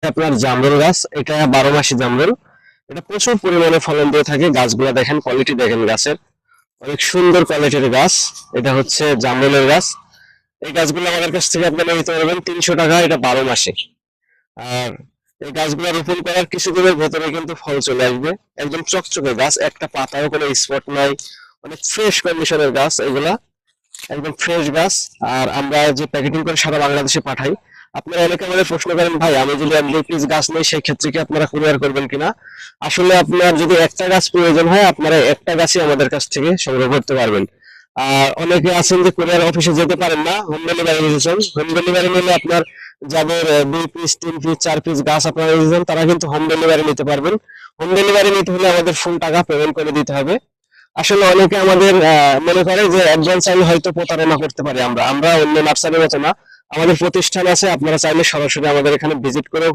আপনার জামরুল গাছ, এটা 12 মাসি জামরুল। এটা প্রচুর পরিমাণে ফলন দিয়ে থাকে। গাছগুলো দেখেন, কোয়ালিটি দেখেন গাছের, অনেক সুন্দর কোয়ালিটির গাছ। এটা হচ্ছে জামরুলের গাছ। এই গাছগুলো আমাদের কাছ থেকে আপনারা নিতে পারবেন 300 টাকা, এটা 12 মাসে। আর এই গাছগুলো রোপণ করার কিছুদিনের ভেতরে কিন্তু ফল চলে আসবে। একদম চকচকে গাছ, একটা পাতাও কোনো স্পট নাই, অনেক ফ্রেশ কন্ডিশনের গাছ এগুলা, একদম ফ্রেশ গাছ। আর আমরা যে প্যাকেটিং করে সারা বাংলাদেশে পাঠাই। আপনারা অনেকে আমাদের প্রশ্ন করেন, ভাই আমি যদি 1 পিস গাছ নেই সেই ক্ষেত্রে কি আপনারা কুরিয়ার করবেন কিনা? আসলে আপনার যদি একটা গাছ প্রয়োজন হয়, আপনারা একটা গাছই আমাদের কাছ থেকে সংগ্রহ করতে পারবেন। আর অনেকে আছেন যে কুরিয়ার অফিসে যেতে পারেন না, হোম ডেলিভারি নিয়েছেন। হোম ডেলিভারি নিলে আপনার যাদের 2 পিস 3 পিস 4 পিস গাছ আপনারা নিয়েছেন, তারা কিন্তু হোম ডেলিভারি নিতে পারবেন। হোম ডেলিভারি নিতে হলে আমাদের ফুল টাকা পেমেন্ট করে দিতে হবে। আসলে অনেকে আমাদের মনে করে যে একজন চাইলে হয়তো প্রতারণা করতে পারি। আমরা আমরা অন্য নার্সারির মতো না, আমাদের প্রতিষ্ঠান আছে। আপনারা চাইলে সরাসরি আমাদের এখানে ভিজিট করেও